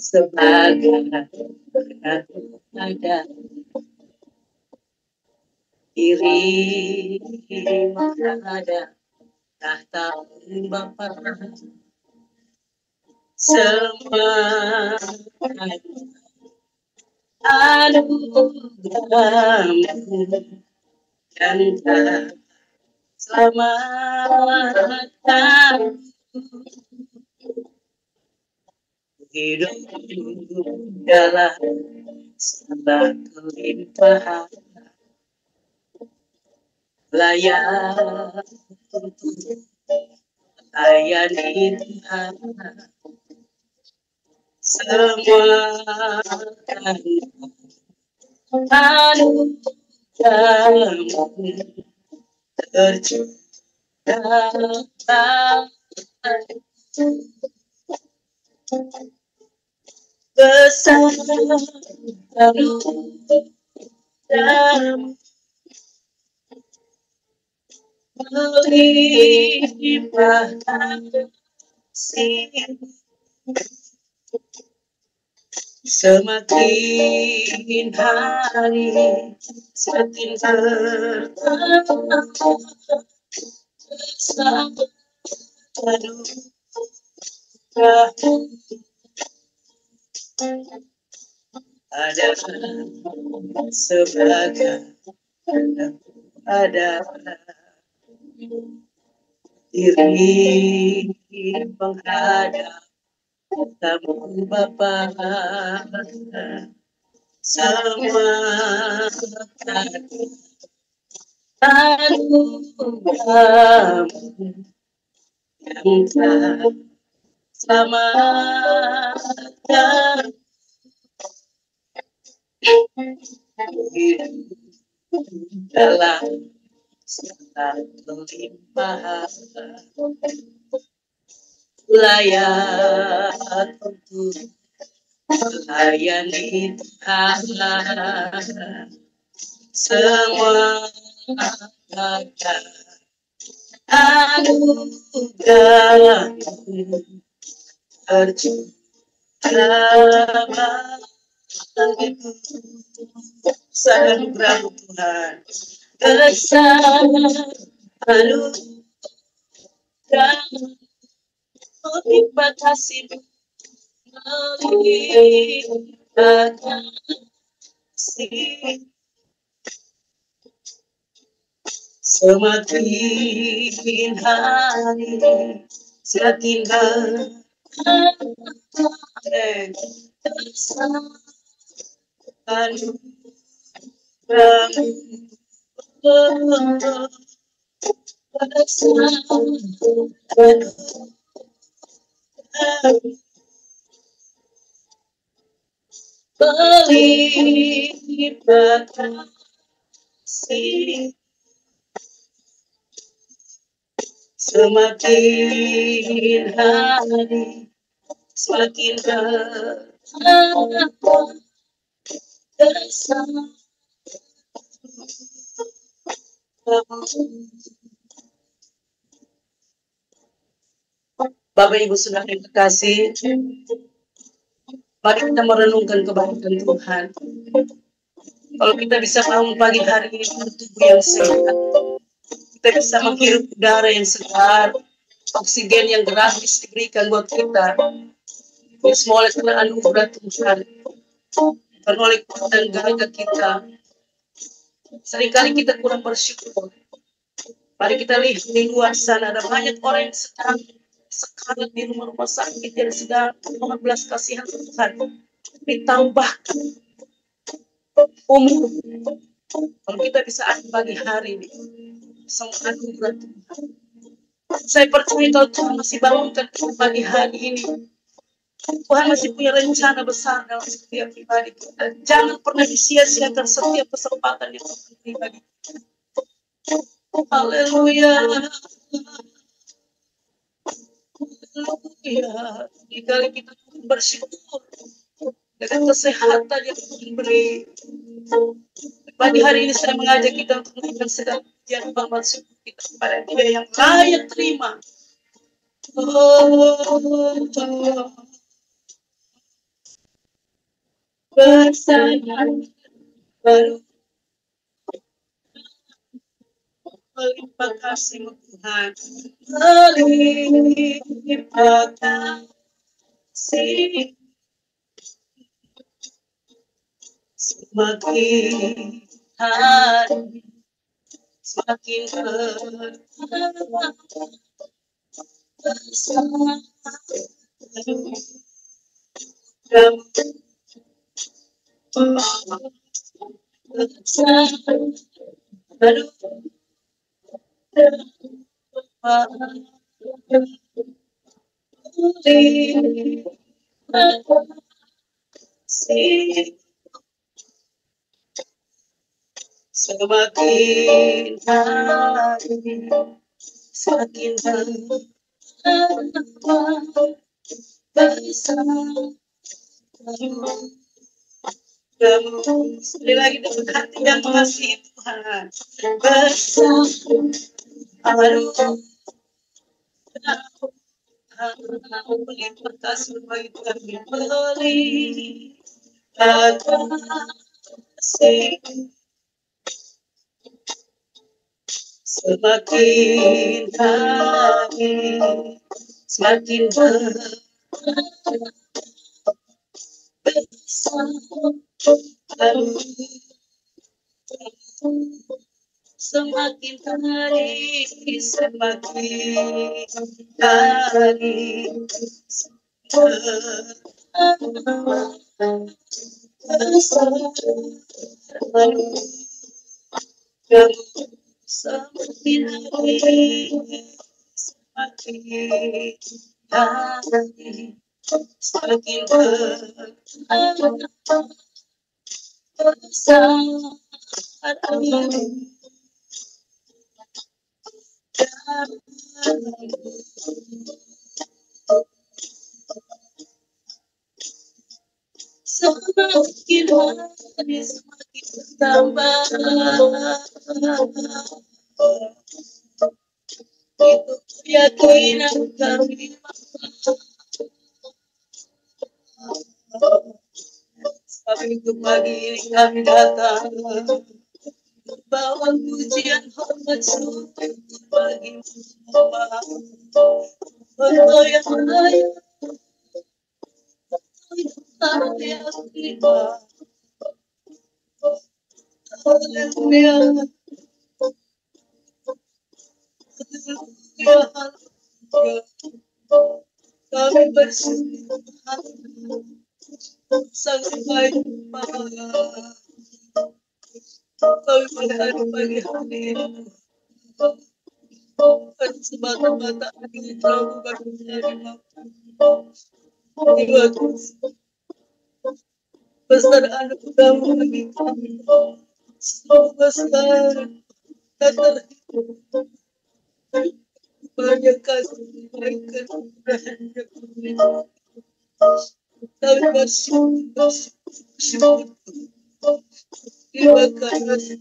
sebagai ada diri ada tahta Bapa semua anugerahmu dan selamatkan hidup dalam segala kelimpahan layak untuk layani Tuhan semua anugerahmu tercurah besar dan melimpah kasih semakin hari semakin bertambah besar ada sebagai ada diri menghadap tamu Bapa semua anugerahmu yang telah selamatkan hidup dalam segala kelimpahan layak untuk melayani Tuhan semua akan anugerahmu tercurah besar anugerah Tuhan besar anugerah melimpah kasih melimpah kasih semakin hari semakin berlipat kasih semakin hari semakin besar Bapak Ibu Saudara yang terkasih, mari kita merenungkan kebaikan Tuhan. Kalau kita bisa bangun pagi hari ini dengan tubuh yang sehat, kita bisa menghirup udara yang segar, oksigen yang gratis diberikan buat kita. Ini semua oleh karena anugerah Tuhan, bukan oleh kuat dan gagah kita. Seringkali kita kurang bersyukur. Mari kita lihat di luar sana ada banyak orang yang sedang sekarat di rumah sakit yang sedang belas kasihan Tuhan. Ditambahkan umur. Kalau kita bisa ada pagi hari ini, semua anugerah Tuhan. Saya percaya kalau Tuhan masih bangunkan pagi hari ini, Tuhan masih punya rencana besar dalam setiap pribadi kita. Jangan pernah disia-siakan setiap kesempatan yang Tuhan beri bagi kita. Haleluya. Haleluya. Dikali kita bersyukur dengan kesehatan yang diberi. Pagi hari ini saya mengajak kita untuk menaikkan segala pujian hormat syukur kita kepada Dia yang layak terima. Bersama baru melimpah kasih Tuhan, melimpah kasih semakin hari semakin bertambah bersama baru semakin hari semakin bertambah bersama sekali lagi dengan hati yang mengasihi Tuhan bersama melimpah kasih bagi Tuhan memberi kasih semakin hari semakin semakin hari semakin hari semakin hari semakin hari semakin bersama semakin hari semakin bertambah itu keyakinan kami sebab itu pagi ini kami datang bawa pujian hormat syukur bagi Bapa bergoyang-goyang haleluya haleluya kami bersyukur sangat baik kami menghadap pagi hari ini bukan semata-mata ingin Prabu berbicara jiwa besar anugerah-Mu bagi kami semoga sekarang dan banyak kasih berikan kepada kami kami bersyukur terima kasih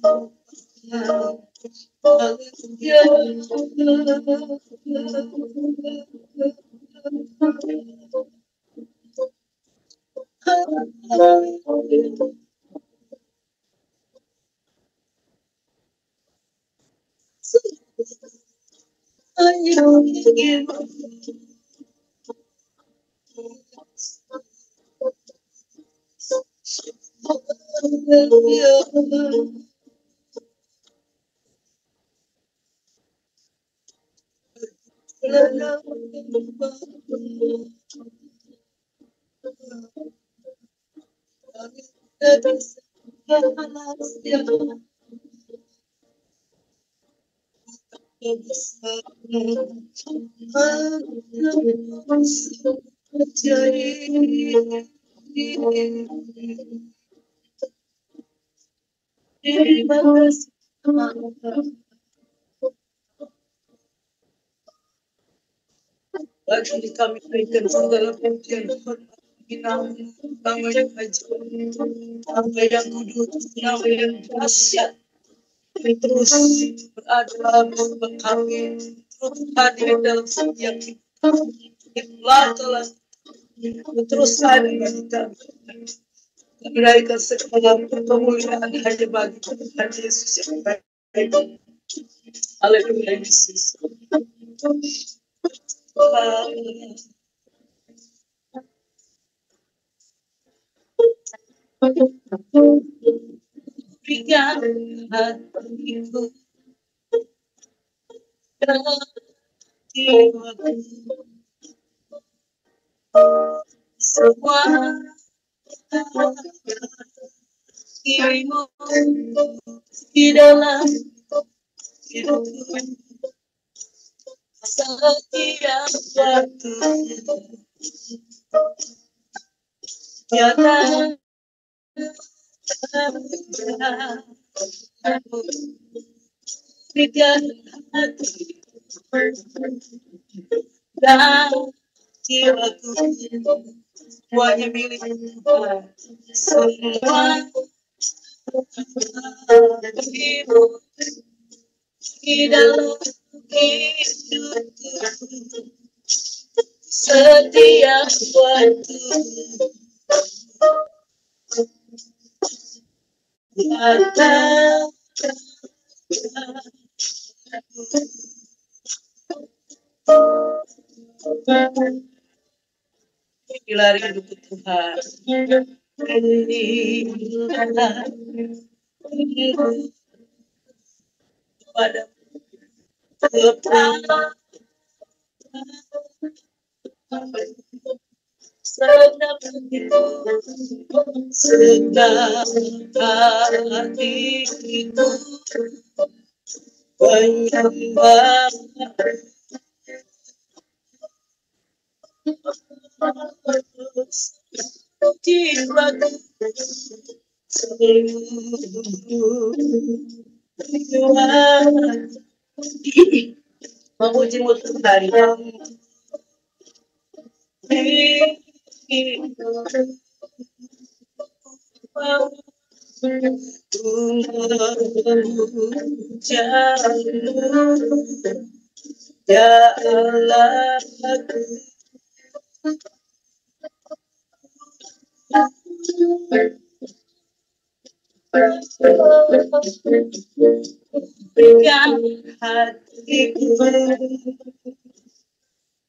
Lagi kami berikan segala pujian Tuhan, nama yang ajaib, nama yang kudus, nama yang dahsyat, terus berada bersama kami, terus hadir dalam setiap kita. Itulah telah terus hadir bagi kami. Berikan segala kemuliaan hanya bagi Tuhan Yesus yang baik. Haleluya Yesus. Berikan hatiku dan jiwaku semua dirimu di dalam hidupku setiap waktu nyata berikan hati dan jiwaku semuanya milik Tuhan, semua ibu di dalam hidupku setiap waktu nyata inilah rinduku Tuhan, inilah rinduku pada Tuhan segala hatiku menyembah jiwaku seluruh Tuhan memujimu Tuhan yang ya Allah berikan hatiku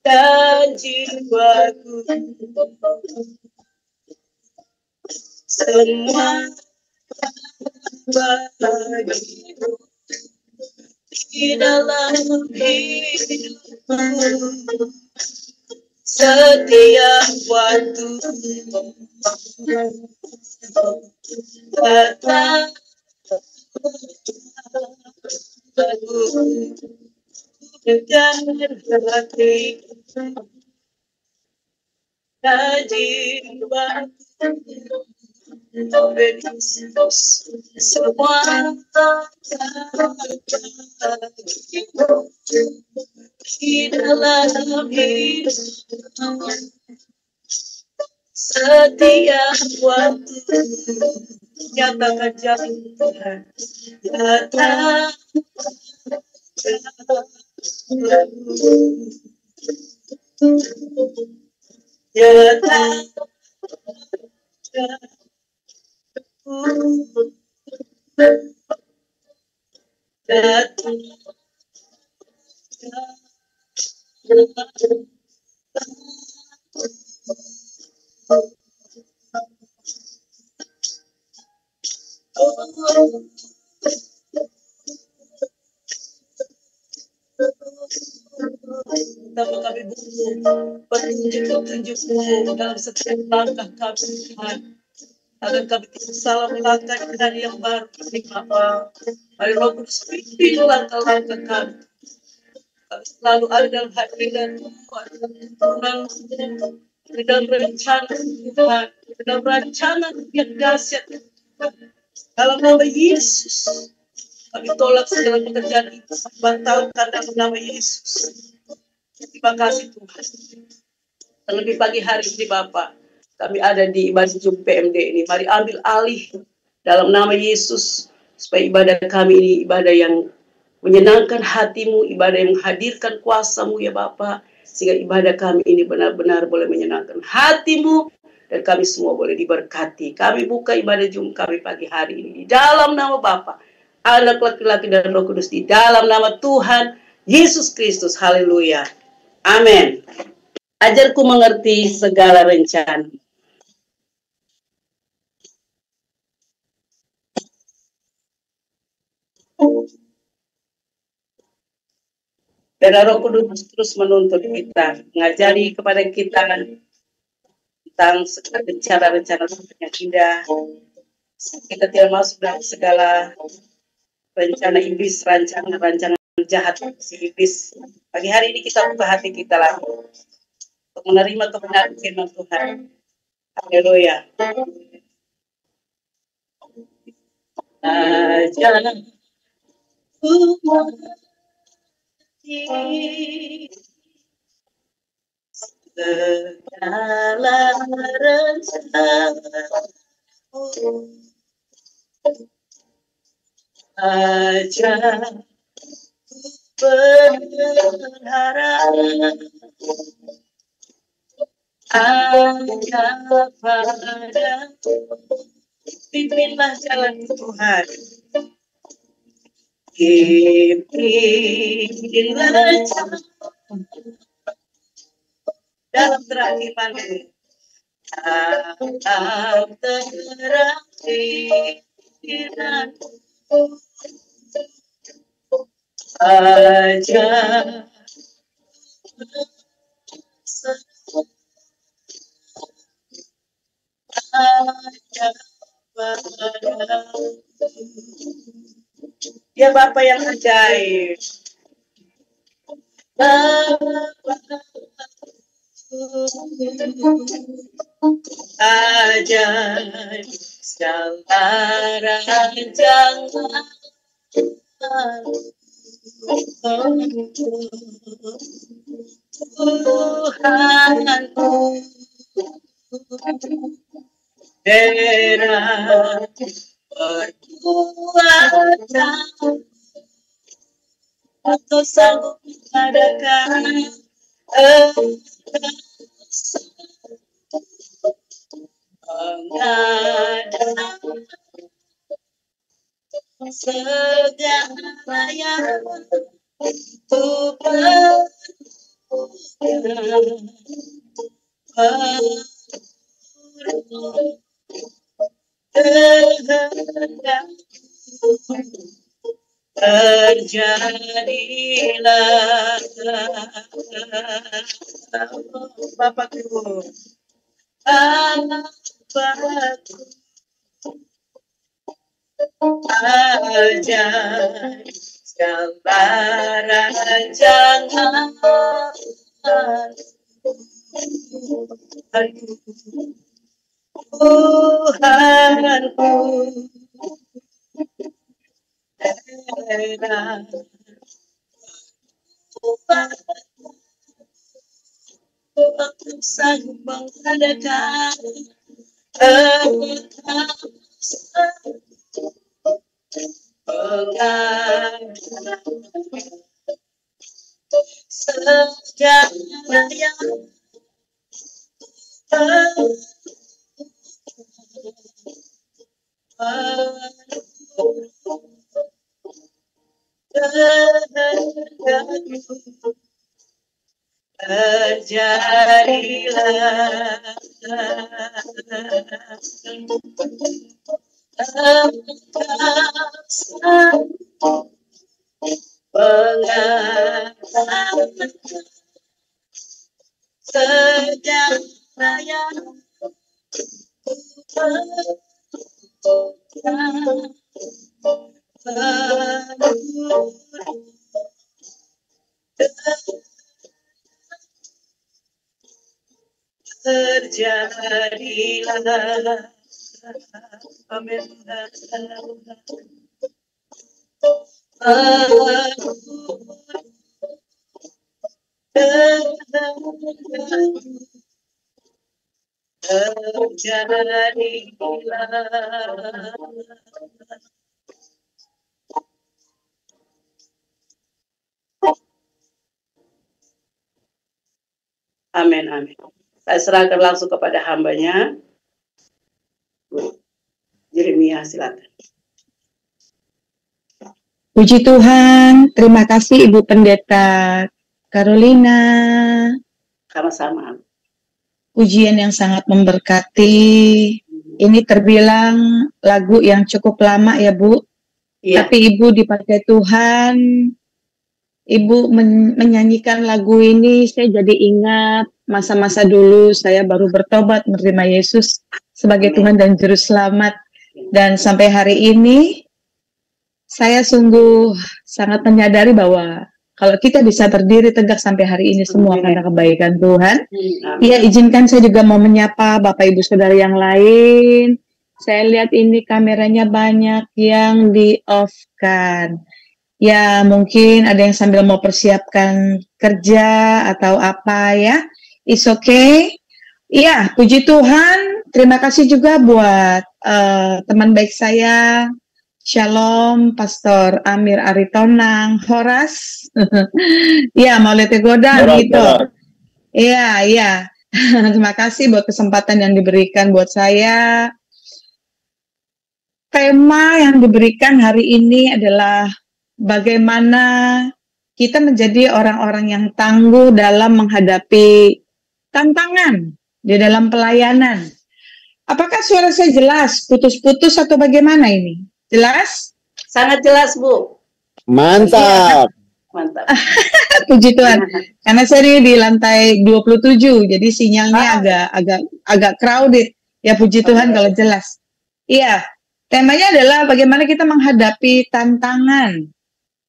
dan jiwaku semua bagimu di dalam hidupku setiap waktu datang aku dengan hati dan jiwaku semua di dalam hidupku setiap waktu nyatakan janji Tuhan nyatakan Betapa kami butuh petunjuk-petunjuk-Mu dalam setiap langkah kami Tuhan, agar kami tidak salah melangkah di hari yang baru ini Bapa. Mari Roh Kudus pimpin langkah-langkah kami. Kami selalu ada dalam hati dan tuntunan di dalam rencana Tuhan, di dalam rencana yang dahsyat dalam nama Yesus. Kami tolak segala pekerjaan itu, batalkan dalam nama Yesus. Terima kasih Tuhan. Terlebih pagi hari ini Bapak, kami ada di ibadah Zoom PMD ini. Mari ambil alih dalam nama Yesus, supaya ibadah kami ini ibadah yang menyenangkan hatimu, ibadah yang menghadirkan kuasamu ya Bapak, sehingga ibadah kami ini benar-benar boleh menyenangkan hatimu, dan kami semua boleh diberkati. Kami buka ibadah Zoom kami pagi hari ini di dalam nama Bapa, Anak, laki-laki, dan Roh Kudus, di dalam nama Tuhan Yesus Kristus. Haleluya. Amin. Ajarku mengerti segala rencana. Dan Roh Kudus terus menuntut kita, mengajari kepada kita tentang segala rencana-rencana yang indah. Kita tidak masuk dalam segala rencana iblis, rancangan-rancangan jahat si iblis. Pagi hari ini kita buka hati kita lagi untuk menerima kebenaran firman Tuhan. Haleluya. Ajarku segala rencanamu, ajarku berharap hanya padamu. Pimpinlah jalan Tuhan. Pimpinlah jalan dalam terang imanmu. Dalam terang pikiranmu. Ajar ya Bapa yang ajaib. Ajaib segala rancangan Tuhanku, derah perbuatan atau sanggup mengadakan mengadakan segala yang Tuhan terjadilah Bapakku, Bapakku ajaib segala rancangan Tuhanku, derah aku sanggup mengadakan segala yang terjadilah mengatakan segala yang terjadilah. Amin. terjadilah. Amin, amin. Saya serahkan langsung kepada hambanya, Bu Jeremia, silakan. Puji Tuhan, terima kasih Ibu Pendeta Carolina. Sama-sama. Pujian yang sangat memberkati. Ini terbilang lagu yang cukup lama ya Bu. Iya. Tapi Ibu dipakai Tuhan. Ibu menyanyikan lagu ini, saya jadi ingat masa-masa dulu saya baru bertobat menerima Yesus sebagai Tuhan dan Juru Selamat. Dan sampai hari ini saya sungguh sangat menyadari bahwa kalau kita bisa berdiri tegak sampai hari ini semua karena kebaikan Tuhan. Ya, izinkan saya juga mau menyapa Bapak Ibu Saudara yang lain. Saya lihat ini kameranya banyak yang di-off-kan. Ya, mungkin ada yang sambil mau persiapkan kerja atau apa ya. It's okay. Ya, puji Tuhan. Terima kasih juga buat teman baik saya, Shalom, Pastor Amir Aritonang, Horas. Ya, mau lihat godang gitu. Iya, iya. Terima kasih buat kesempatan yang diberikan buat saya. Tema yang diberikan hari ini adalah bagaimana kita menjadi orang-orang yang tangguh dalam menghadapi tantangan di dalam pelayanan. Apakah suara saya jelas, putus-putus atau bagaimana ini? Jelas? Sangat jelas, Bu. Mantap. Mantap. Puji Tuhan. Karena saya di lantai 27, jadi sinyalnya agak crowded. Ya puji Tuhan kalau jelas. Iya, temanya adalah bagaimana kita menghadapi tantangan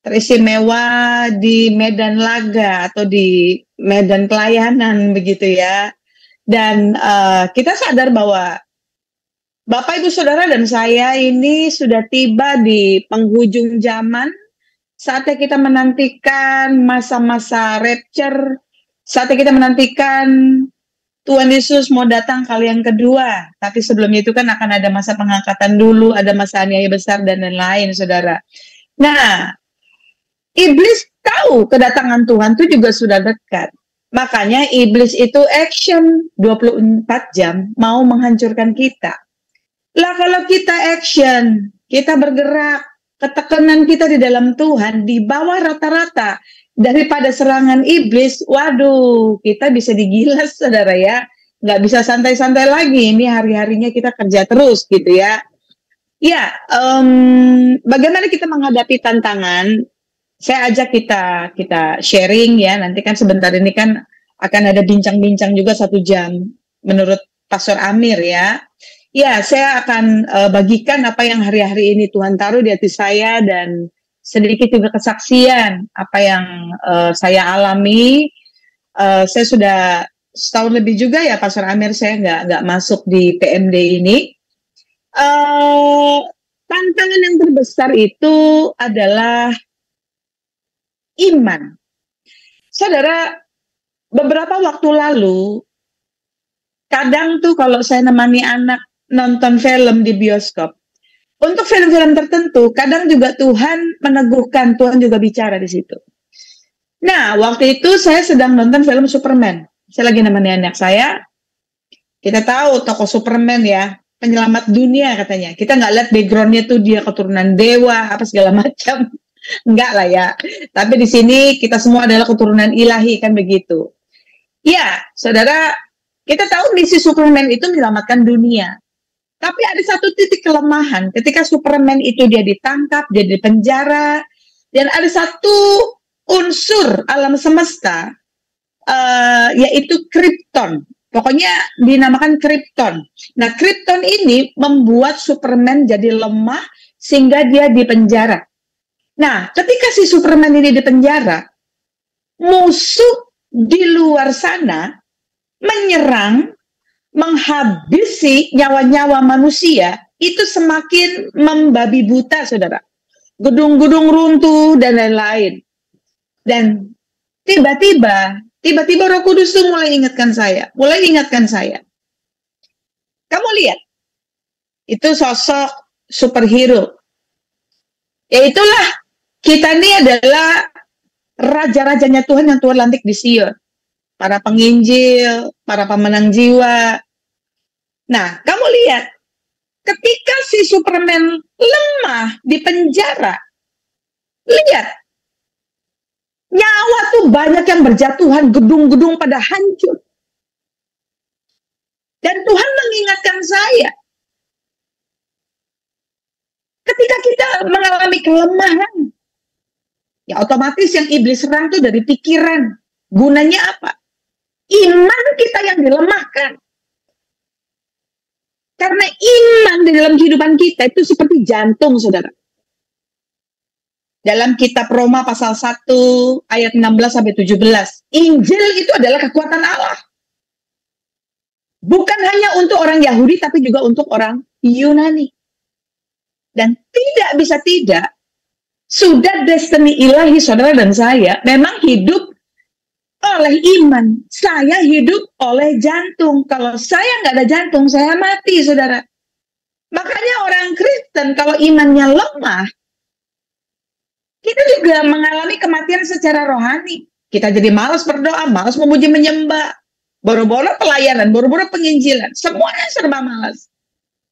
teristimewa di medan laga atau di medan pelayanan begitu ya. Dan kita sadar bahwa Bapak Ibu Saudara dan saya ini sudah tiba di penghujung zaman, saatnya kita menantikan masa-masa rapture, saatnya kita menantikan Tuhan Yesus mau datang kali yang kedua. Tapi sebelumnya itu kan akan ada masa pengangkatan dulu, ada masa aniaya besar dan lain-lain, Saudara. Nah, iblis tahu kedatangan Tuhan itu juga sudah dekat. Makanya iblis itu action 24 jam mau menghancurkan kita. Lah kalau kita action, kita bergerak, ketekanan kita di dalam Tuhan di bawah rata-rata daripada serangan iblis, waduh, kita bisa digilas, Saudara ya. Nggak bisa santai-santai lagi, ini hari-harinya kita kerja terus gitu ya. Ya, bagaimana kita menghadapi tantangan? Saya ajak kita sharing ya, nanti kan sebentar ini kan akan ada bincang-bincang juga 1 jam menurut Pastor Amir ya. Ya, saya akan bagikan apa yang hari-hari ini Tuhan taruh di hati saya dan sedikit juga kesaksian apa yang saya alami. Saya sudah setahun lebih juga ya Pastor Amir, saya nggak masuk di PMD ini. Tantangan yang terbesar itu adalah iman. Saudara, beberapa waktu lalu, kadang tuh kalau saya nemani anak nonton film di bioskop, untuk film-film tertentu, kadang juga Tuhan meneguhkan, Tuhan juga bicara di situ. Nah, waktu itu saya sedang nonton film Superman. Saya lagi nemani anak saya. Kita tahu tokoh Superman ya, penyelamat dunia katanya. Kita nggak lihat backgroundnya tuh dia keturunan dewa, apa segala macam. Enggak lah ya. Tapi di sini kita semua adalah keturunan ilahi, kan begitu. Ya, Saudara, kita tahu misi Superman itu menyelamatkan dunia. Tapi ada satu titik kelemahan ketika Superman itu dia ditangkap, dia dipenjara, dan ada satu unsur alam semesta, yaitu Krypton. Pokoknya dinamakan Krypton. Nah, Krypton ini membuat Superman jadi lemah sehingga dia dipenjara. Nah, ketika si Superman ini dipenjara, musuh di luar sana menyerang, menghabisi nyawa-nyawa manusia, itu semakin membabi buta, Saudara. Gedung-gedung runtuh dan lain-lain. Dan tiba-tiba Tiba-tiba Roh Kudus tuh mulai ingatkan saya. Kamu lihat, itu sosok superhero. Ya itulah, kita ini adalah raja-rajanya Tuhan yang Tuhan lantik di Sion. Para penginjil, para pemenang jiwa. Nah, kamu lihat, ketika si Superman lemah di penjara, lihat, nyawa tuh banyak yang berjatuhan, gedung-gedung pada hancur. Dan Tuhan mengingatkan saya, ketika kita mengalami kelemahan, ya otomatis yang iblis serang tuh dari pikiran. Gunanya apa? Iman kita yang dilemahkan. Karena iman di dalam kehidupan kita itu seperti jantung, saudara. Dalam kitab Roma pasal 1 ayat 16-17. Injil itu adalah kekuatan Allah. Bukan hanya untuk orang Yahudi, tapi juga untuk orang Yunani. Dan tidak bisa tidak, sudah destiny ilahi saudara dan saya memang hidup oleh iman. Saya hidup oleh jantung. Kalau saya nggak ada jantung, saya mati, saudara. Makanya orang Kristen kalau imannya lemah, kita juga mengalami kematian secara rohani. Kita jadi malas berdoa, malas memuji menyembah, boro-boro pelayanan, boro-boro penginjilan. Semuanya serba malas.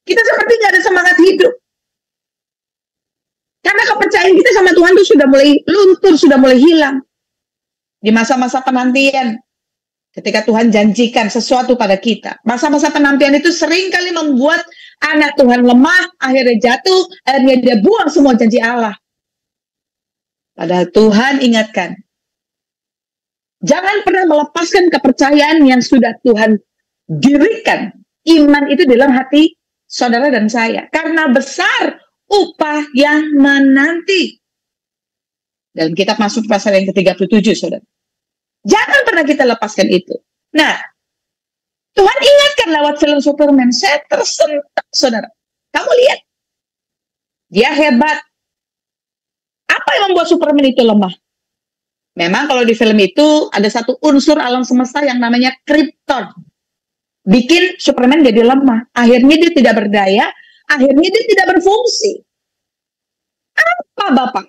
Kita seperti nggak ada semangat hidup. Karena kepercayaan kita sama Tuhan itu sudah mulai luntur, sudah mulai hilang. Di masa-masa penantian, ketika Tuhan janjikan sesuatu pada kita, masa-masa penantian itu seringkali membuat anak Tuhan lemah, akhirnya jatuh, akhirnya dia buang semua janji Allah. Padahal Tuhan ingatkan, jangan pernah melepaskan kepercayaan yang sudah Tuhan dirikan. Iman itu dalam hati saudara dan saya. Karena besar upah yang menanti. Dalam kitab Mazmur pasal yang ke-37, saudara. Jangan pernah kita lepaskan itu. Nah, Tuhan ingatkan lewat film Superman, saya tersentak, saudara. Kamu lihat, dia hebat. Apa yang membuat Superman itu lemah? Memang kalau di film itu ada satu unsur alam semesta yang namanya Krypton. Bikin Superman jadi lemah. Akhirnya dia tidak berdaya, akhirnya dia tidak berfungsi. Apa Bapak?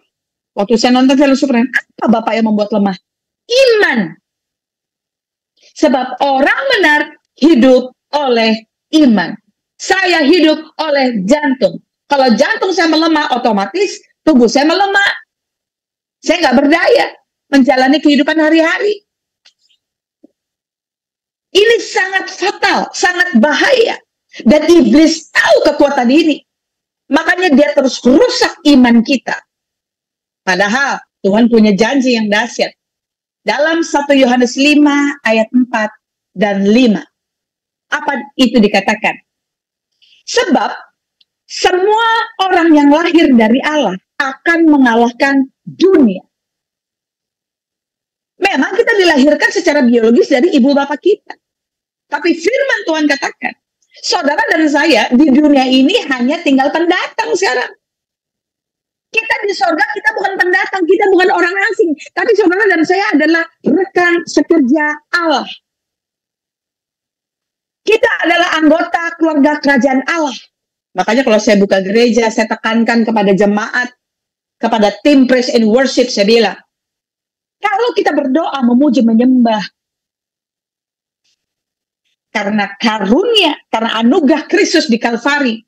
Waktu saya nonton film Superman, apa Bapak yang membuat lemah? Iman. Sebab orang benar hidup oleh iman. Saya hidup oleh jantung. Kalau jantung saya melemah, otomatis tubuh saya melemah. Saya nggak berdaya menjalani kehidupan hari-hari. Ini sangat fatal, sangat bahaya. Dan iblis tahu kekuatan ini. Makanya dia terus rusak iman kita. Padahal Tuhan punya janji yang dahsyat. Dalam 1 Yohanes 5 ayat 4 dan 5. Apa itu dikatakan? Sebab semua orang yang lahir dari Allah akan mengalahkan dunia. Memang kita dilahirkan secara biologis dari ibu bapak kita. Tapi firman Tuhan katakan, saudara dan saya di dunia ini hanya tinggal pendatang sekarang. Kita di sorga, kita bukan pendatang, kita bukan orang asing. Tapi saudara dan saya adalah rekan sekerja Allah. Kita adalah anggota keluarga kerajaan Allah. Makanya kalau saya buka gereja, saya tekankan kepada jemaat, kepada tim praise and worship, saya bilang, kalau kita berdoa, memuji, menyembah, karena karunia, karena anugerah Kristus di Kalvari,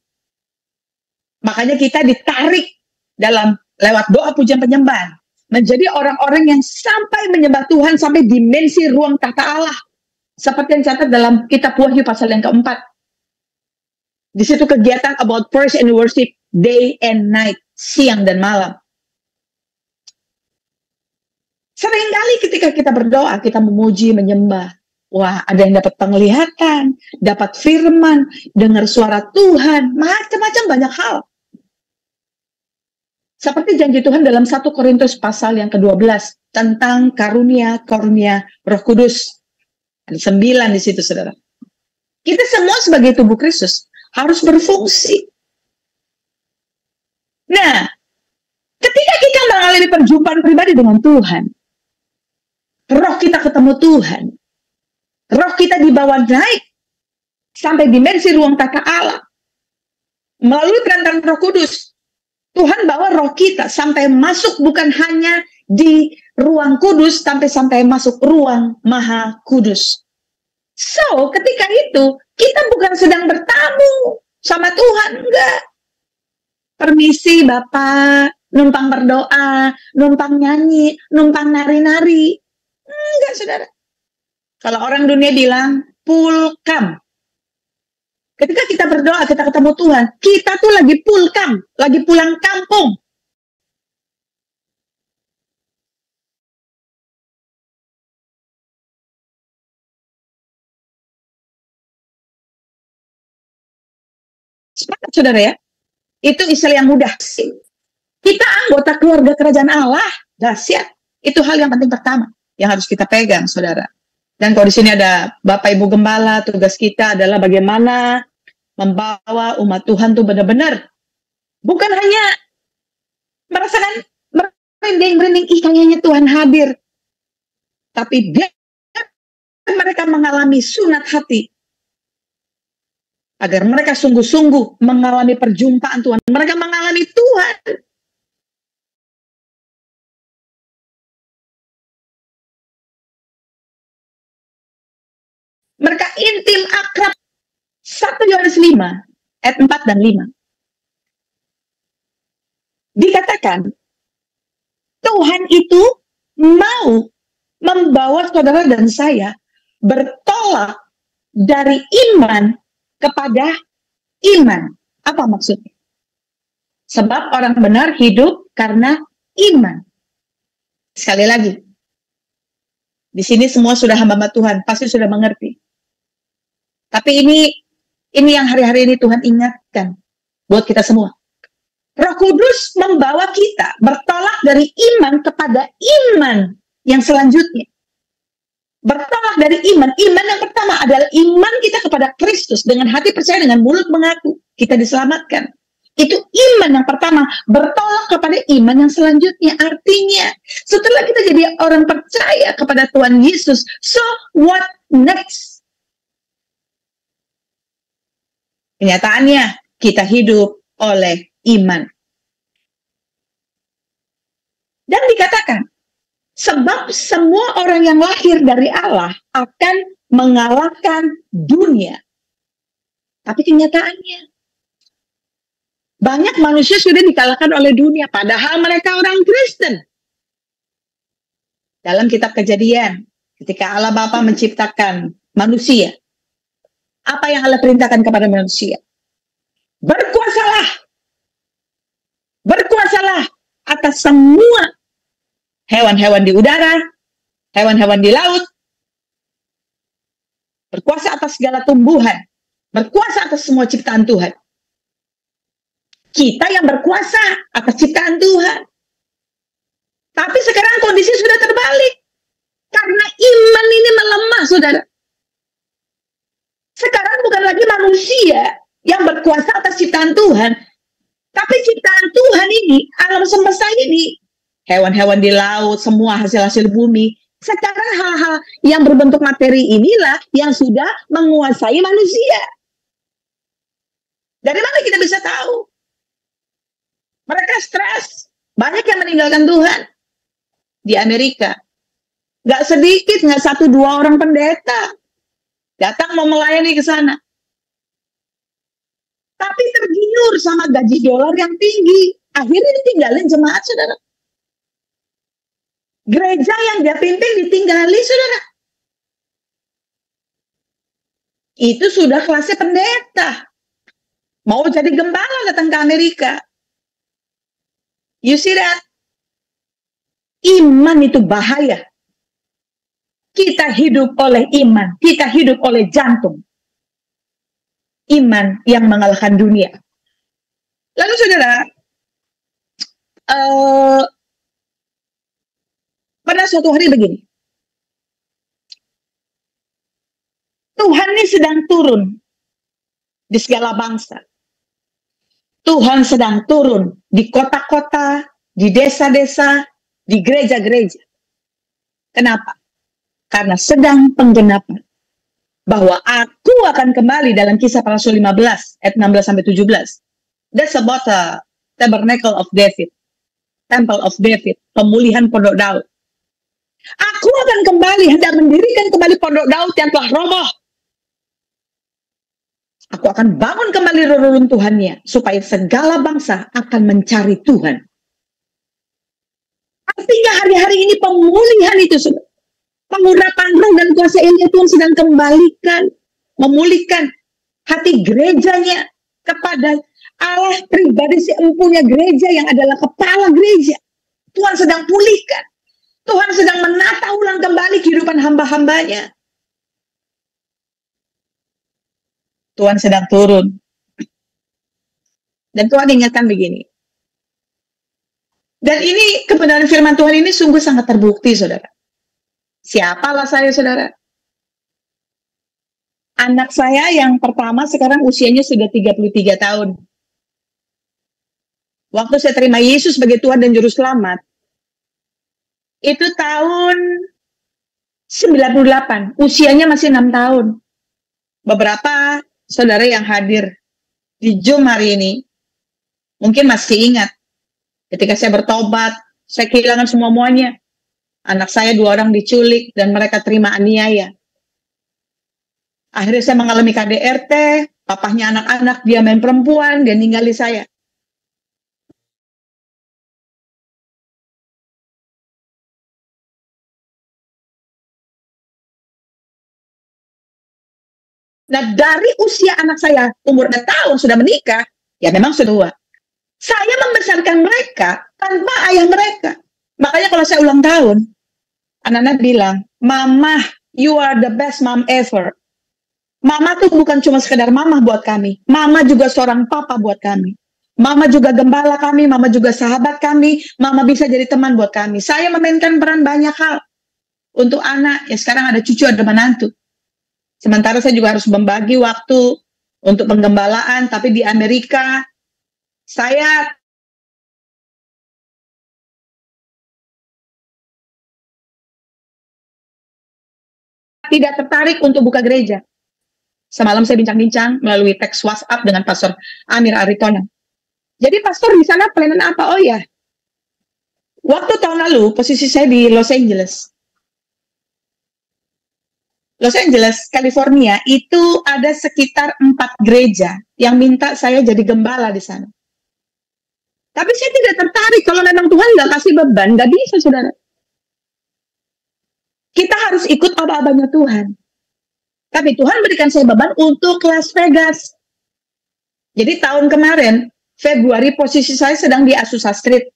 makanya kita ditarik dalam lewat doa pujian penyembahan menjadi orang-orang yang sampai menyembah Tuhan sampai dimensi ruang tahta Allah, seperti yang catat dalam kitab Wahyu pasal yang keempat. Di situ kegiatan about praise and worship day and night, siang dan malam. Seringkali ketika kita berdoa, kita memuji, menyembah. Wah, ada yang dapat penglihatan, dapat firman, dengar suara Tuhan, macam-macam banyak hal. Seperti janji Tuhan dalam 1 Korintus pasal yang ke-12 tentang karunia Roh Kudus. Ada 9 di situ, saudara. Kita semua sebagai tubuh Kristus harus berfungsi. Nah, ketika kita mengalami perjumpaan pribadi dengan Tuhan, roh kita ketemu Tuhan, roh kita dibawa naik sampai dimensi ruang tata Allah. Melalui perantaraan Roh Kudus, Tuhan bawa roh kita sampai masuk bukan hanya di ruang kudus, sampai masuk ruang maha kudus. So, ketika itu, kita bukan sedang bertamu sama Tuhan, enggak. Permisi Bapak, numpang berdoa, numpang nyanyi, numpang nari-nari. Enggak, saudara. Kalau orang dunia bilang, pulkam. Ketika kita berdoa, kita ketemu Tuhan, kita tuh lagi pulkam, lagi pulang kampung. Sepakat, saudara ya? Itu istilah yang mudah. Kita anggota keluarga kerajaan Allah, dahsyat. Itu hal yang penting pertama yang harus kita pegang, saudara. Dan kalau di sini ada Bapak Ibu Gembala, tugas kita adalah bagaimana membawa umat Tuhan tuh benar-benar bukan hanya merasakan merinding-merinding, ih kayaknya Tuhan hadir, tapi biar mereka mengalami sunat hati, agar mereka sungguh-sungguh mengalami perjumpaan Tuhan, mereka mengalami Tuhan. Mereka intim, akrab. 1 Yohanes 5, ayat 4 dan 5. Dikatakan, Tuhan itu mau membawa saudara dan saya bertolak dari iman kepada iman. Apa maksudnya? Sebab orang benar hidup karena iman. Sekali lagi, di sini semua sudah hamba Tuhan, pasti sudah mengerti. Tapi ini yang hari-hari ini Tuhan ingatkan buat kita semua. Roh Kudus membawa kita bertolak dari iman kepada iman yang selanjutnya. Bertolak dari iman. Iman yang pertama adalah iman kita kepada Kristus. Dengan hati percaya, dengan mulut mengaku, kita diselamatkan. Itu iman yang pertama. Bertolak kepada iman yang selanjutnya. Artinya, setelah kita jadi orang percaya kepada Tuhan Yesus, so what next? Kenyataannya, kita hidup oleh iman. Dan dikatakan, sebab semua orang yang lahir dari Allah akan mengalahkan dunia. Tapi kenyataannya, banyak manusia sudah dikalahkan oleh dunia, padahal mereka orang Kristen. Dalam kitab Kejadian, ketika Allah Bapa menciptakan manusia, apa yang Allah perintahkan kepada manusia? Berkuasalah. Berkuasalah atas semua hewan-hewan di udara, hewan-hewan di laut. Berkuasa atas segala tumbuhan. Berkuasa atas semua ciptaan Tuhan. Kita yang berkuasa atas ciptaan Tuhan. Tapi sekarang kondisi sudah terbalik. Karena iman ini melemah, saudara. Sekarang bukan lagi manusia yang berkuasa atas ciptaan Tuhan, tapi ciptaan Tuhan ini, alam semesta ini, hewan-hewan di laut, semua hasil-hasil bumi, sekarang hal-hal yang berbentuk materi inilah yang sudah menguasai manusia. Dari mana kita bisa tahu? Mereka stres, banyak yang meninggalkan Tuhan. Di Amerika, gak sedikit, gak 1-2 orang pendeta datang mau melayani ke sana. Tapi tergiur sama gaji dolar yang tinggi. Akhirnya ditinggalin jemaat, saudara. Gereja yang dia pimpin ditinggali, saudara. Itu sudah kelasnya pendeta. Mau jadi gembala datang ke Amerika. You see that? Iman itu bahaya. Kita hidup oleh iman. Kita hidup oleh jantung. Iman yang mengalahkan dunia. Lalu saudara, pada suatu hari begini. Tuhan ini sedang turun di segala bangsa. Tuhan sedang turun di kota-kota, di desa-desa, di gereja-gereja. Kenapa? karena sedang penggenapan. Bahwa aku akan kembali dalam Kisah Para Rasul 15 ayat 16-17. That's about the Tabernacle of David. Temple of David, pemulihan pondok Daud. Aku akan kembali, hendak mendirikan kembali pondok Daud yang telah roboh. Aku akan bangun kembali reruntuhannya, supaya segala bangsa akan mencari Tuhan. Artinya hari-hari ini pemulihan itu, pengurapan roh dan kuasa Elia, Tuhan sedang kembalikan, memulihkan hati gerejanya kepada Allah pribadi, si empunya gereja yang adalah kepala gereja. Tuhan sedang pulihkan. Tuhan sedang menata ulang kembali kehidupan hamba-hambanya. Tuhan sedang turun. Dan Tuhan ingatkan begini. Dan ini kebenaran firman Tuhan ini sungguh sangat terbukti, saudara. Siapalah saya, saudara? Anak saya yang pertama sekarang usianya sudah 33 tahun. Waktu saya terima Yesus sebagai Tuhan dan Juru Selamat, itu tahun 98, usianya masih 6 tahun. Beberapa saudara yang hadir di Zoom hari ini, mungkin masih ingat, ketika saya bertobat, saya kehilangan semua-muanya. Anak saya 2 orang diculik, dan mereka terima aniaya. Akhirnya saya mengalami KDRT, papahnya anak-anak, dia main perempuan, dia ninggali saya. Nah, dari usia anak saya umur 4 tahun sudah menikah, ya memang sudah tua. Saya membesarkan mereka tanpa ayah mereka. Makanya kalau saya ulang tahun, anak-anak bilang, Mama, you are the best mom ever. Mama tuh bukan cuma sekedar mama buat kami. Mama juga seorang papa buat kami. Mama juga gembala kami, mama juga sahabat kami, mama bisa jadi teman buat kami. Saya memainkan peran banyak hal untuk anak. Ya sekarang ada cucu, ada menantu. Sementara saya juga harus membagi waktu untuk penggembalaan, tapi di Amerika, saya tidak tertarik untuk buka gereja. Semalam saya bincang-bincang melalui teks WhatsApp dengan Pastor Amir Aritonang. Jadi pastor di sana pelayanan apa? Oh ya, waktu tahun lalu posisi saya di Los Angeles. Los Angeles, California, itu ada sekitar 4 gereja yang minta saya jadi gembala di sana. Tapi saya tidak tertarik, kalau memang Tuhan nggak kasih beban, nggak bisa, saudara. Kita harus ikut aba-abanya Tuhan. Tapi Tuhan berikan saya beban untuk Las Vegas. Jadi tahun kemarin, Februari, posisi saya sedang di Azusa Street.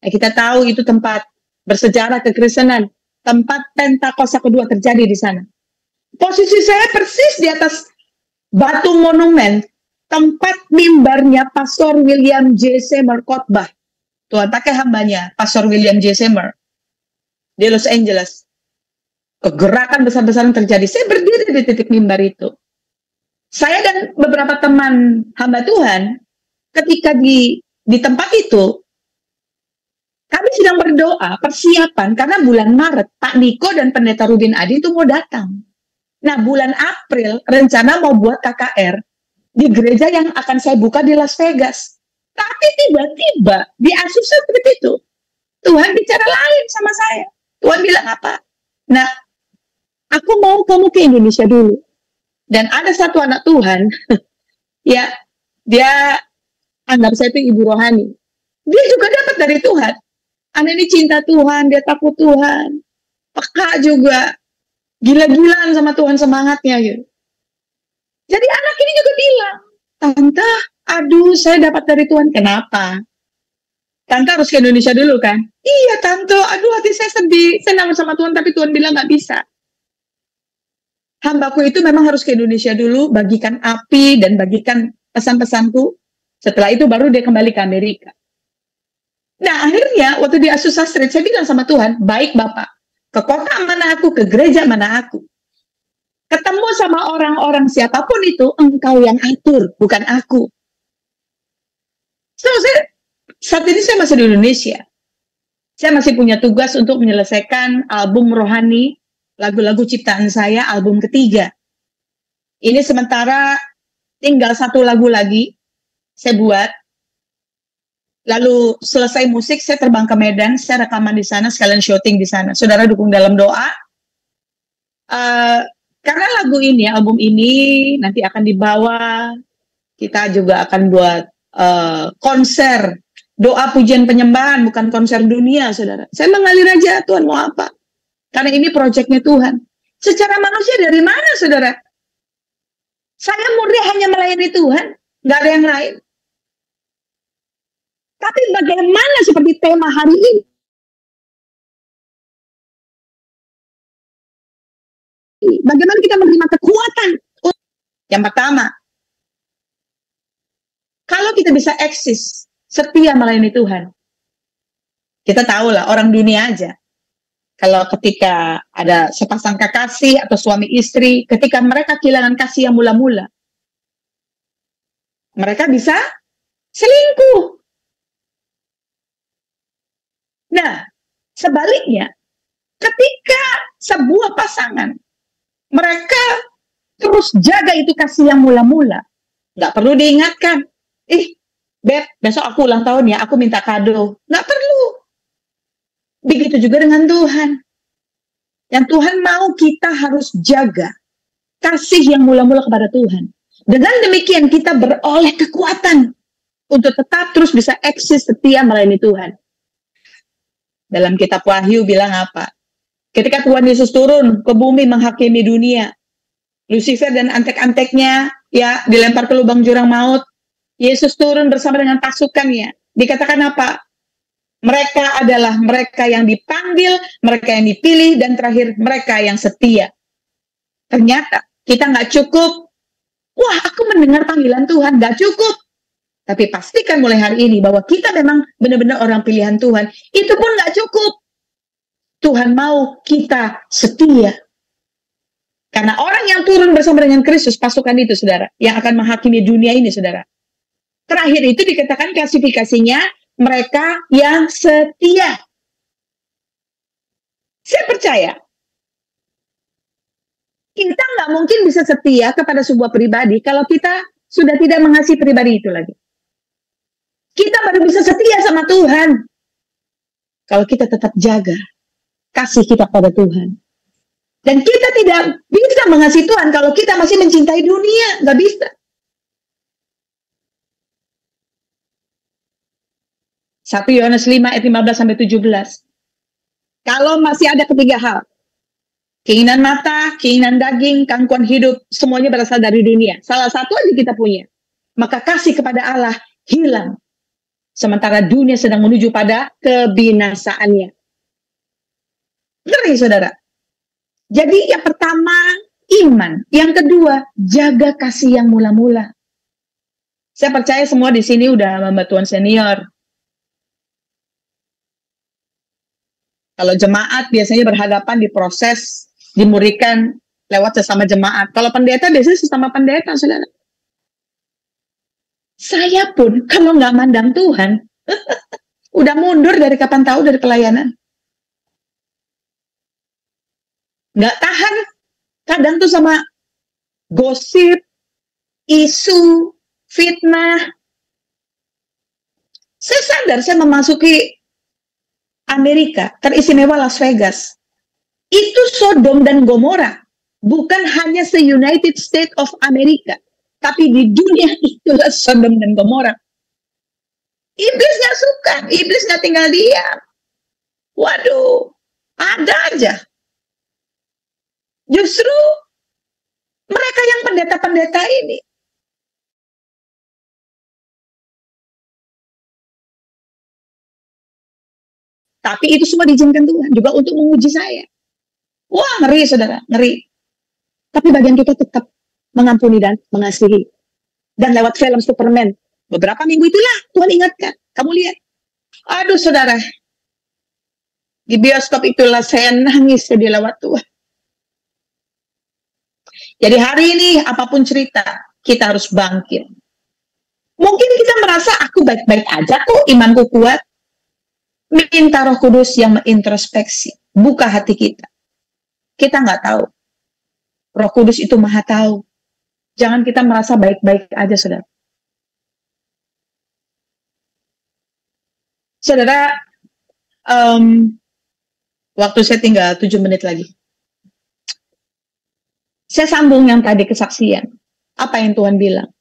Kita tahu itu tempat bersejarah kekristenan. Tempat Pentakosta kedua terjadi di sana. Posisi saya persis di atas batu monumen, tempat mimbarnya Pastor William J. Seymour khotbah. Tuhan pakai hambanya, Pastor William J. Seymour, di Los Angeles. Kegerakan besar-besaran terjadi. Saya berdiri di titik mimbar itu. Saya dan beberapa teman hamba Tuhan, ketika di tempat itu, kami sedang berdoa, persiapan, karena bulan Maret, Pak Niko dan Pendeta Rudin Adi itu mau datang. Nah, bulan April, rencana mau buat KKR di gereja yang akan saya buka di Las Vegas. Tapi tiba-tiba, di Azusa Street itu, Tuhan bicara lain sama saya. Tuhan bilang apa? Nah, aku mau kamu ke Indonesia dulu. Dan ada satu anak Tuhan, ya, dia anggap saya itu ibu rohani. Dia juga dapat dari Tuhan. Anak ini cinta Tuhan, dia takut Tuhan, peka juga, gila-gilaan sama Tuhan semangatnya gitu. Jadi anak ini juga bilang, Tante, aduh saya dapat dari Tuhan. Kenapa? Tante harus ke Indonesia dulu kan? Iya Tante, aduh hati saya sedih, senang sama Tuhan, tapi Tuhan bilang gak bisa. Hambaku itu memang harus ke Indonesia dulu, bagikan api dan bagikan pesan-pesanku. Setelah itu baru dia kembali ke Amerika. Nah akhirnya waktu di Azusa Street saya bilang sama Tuhan, baik Bapak, ke kota mana aku, ke gereja mana aku. Ketemu sama orang-orang siapapun itu, engkau yang atur, bukan aku. So, saat ini saya masih di Indonesia. Saya masih punya tugas untuk menyelesaikan album rohani lagu-lagu ciptaan saya, album ketiga. Ini sementara tinggal satu lagu lagi saya buat. Lalu selesai musik, saya terbang ke Medan, saya rekaman di sana, sekalian syuting di sana. Saudara dukung dalam doa. Karena lagu ini, album ini nanti akan dibawa, kita juga akan buat konser doa pujian penyembahan, bukan konser dunia, saudara. Saya mengalir aja, Tuhan mau apa? Karena ini proyeknya Tuhan. Secara manusia dari mana, saudara? Saya murni hanya melayani Tuhan, nggak ada yang lain. Tapi bagaimana seperti tema hari ini? Bagaimana kita menerima kekuatan? Yang pertama, kalau kita bisa eksis, setia melayani Tuhan. Kita tahu lah, orang dunia aja. Kalau ketika ada sepasang kekasih atau suami istri, ketika mereka kehilangan kasih yang mula-mula, mereka bisa selingkuh. Nah, sebaliknya, ketika sebuah pasangan, mereka terus jaga itu kasih yang mula-mula, nggak perlu diingatkan, Beb, besok aku ulang tahun ya, aku minta kado. Nggak perlu. Begitu juga dengan Tuhan. Yang Tuhan mau kita harus jaga kasih yang mula-mula kepada Tuhan. Dengan demikian kita beroleh kekuatan untuk tetap terus bisa eksis setia melayani Tuhan. Dalam kitab Wahyu bilang apa? Ketika Tuhan Yesus turun ke bumi menghakimi dunia, Lucifer dan antek-anteknya ya dilempar ke lubang jurang maut. Yesus turun bersama dengan pasukannya. Dikatakan apa? Mereka adalah mereka yang dipanggil, mereka yang dipilih, dan terakhir mereka yang setia. Ternyata kita nggak cukup. Wah, aku mendengar panggilan Tuhan, nggak cukup. Tapi pastikan mulai hari ini bahwa kita memang benar-benar orang pilihan Tuhan. Itu pun nggak cukup. Tuhan mau kita setia. Karena orang yang turun bersama dengan Kristus, pasukan itu, saudara, yang akan menghakimi dunia ini, saudara. Terakhir itu dikatakan klasifikasinya mereka yang setia. Saya percaya kita nggak mungkin bisa setia kepada sebuah pribadi kalau kita sudah tidak mengasihi pribadi itu lagi. Kita baru bisa setia sama Tuhan kalau kita tetap jaga kasih kita pada Tuhan. Dan kita tidak bisa mengasihi Tuhan kalau kita masih mencintai dunia, nggak bisa. 1 Yohanes 5 ayat 15-17. Kalau masih ada ketiga hal, keinginan mata, keinginan daging, gangguan hidup, semuanya berasal dari dunia. Salah satu aja kita punya. Maka kasih kepada Allah hilang. Sementara dunia sedang menuju pada kebinasaannya. Ngeri, saudara. Jadi yang pertama, iman. Yang kedua, jaga kasih yang mula-mula. Saya percaya semua di sini udah membatuan senior. Kalau jemaat biasanya berhadapan di proses dimurikan lewat sesama jemaat. Kalau pendeta biasanya sesama pendeta, saudara. Saya pun kalau nggak mandang Tuhan, udah mundur dari kapan tahu dari pelayanan. Nggak tahan, kadang tuh sama gosip, isu, fitnah. Saya sadar saya memasuki Amerika, teristimewa Las Vegas. Itu Sodom dan Gomora. Bukan hanya se-United States of America. Tapi di dunia itulah Sodom dan Gomora. Iblis gak suka. Iblis gak tinggal diam. Waduh, ada aja. Justru mereka yang pendeta-pendeta ini tapi itu semua diizinkan Tuhan juga untuk menguji saya. Wah, ngeri, saudara, ngeri. Tapi bagian kita tetap mengampuni dan mengasihi. Dan lewat film Superman, beberapa minggu itulah Tuhan ingatkan. Kamu lihat. Aduh, saudara. Di bioskop itulah saya nangis di lewat Tuhan. Jadi hari ini, apapun cerita, kita harus bangkit. Mungkin kita merasa, aku baik-baik aja kok, imanku kuat. Minta Roh Kudus yang mengintrospeksi, buka hati kita. Kita nggak tahu. Roh Kudus itu Maha tahu. Jangan kita merasa baik-baik aja, saudara. Saudara, waktu saya tinggal 7 menit lagi. Saya sambung yang tadi kesaksian. Apa yang Tuhan bilang?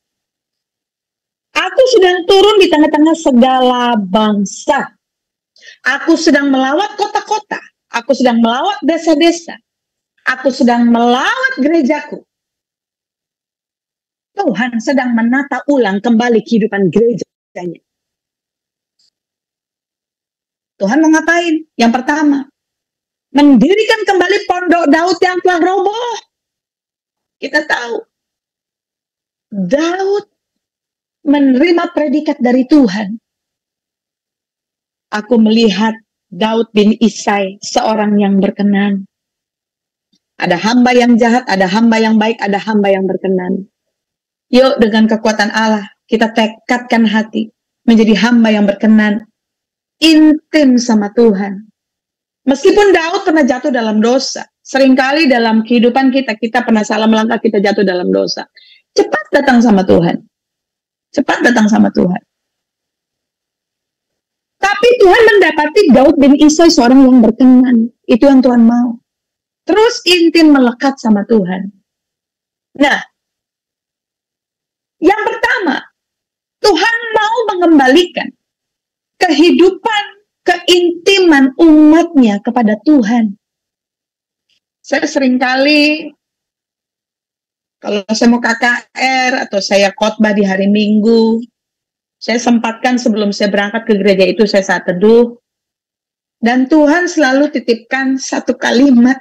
Aku sedang turun di tengah-tengah segala bangsa. Aku sedang melawat kota-kota. Aku sedang melawat desa-desa. Aku sedang melawat gerejaku. Tuhan sedang menata ulang kembali kehidupan gerejanya. Tuhan mau ngapain? Yang pertama, mendirikan kembali pondok Daud yang telah roboh. Kita tahu, Daud menerima predikat dari Tuhan. Aku melihat Daud bin Isai, seorang yang berkenan. Ada hamba yang jahat, ada hamba yang baik, ada hamba yang berkenan. Yuk, dengan kekuatan Allah, kita tekadkan hati menjadi hamba yang berkenan, intim sama Tuhan. Meskipun Daud pernah jatuh dalam dosa, seringkali dalam kehidupan kita pernah salah melangkah, kita jatuh dalam dosa. Cepat datang sama Tuhan. Cepat datang sama Tuhan. Tapi Tuhan mendapati Daud bin Isai seorang yang berkenan. Itu yang Tuhan mau. Terus intim melekat sama Tuhan. Nah, yang pertama, Tuhan mau mengembalikan kehidupan, keintiman umatnya kepada Tuhan. Saya seringkali, kalau saya mau KKR atau saya khotbah di hari Minggu, saya sempatkan sebelum saya berangkat ke gereja itu, saya saat teduh. Dan Tuhan selalu titipkan satu kalimat.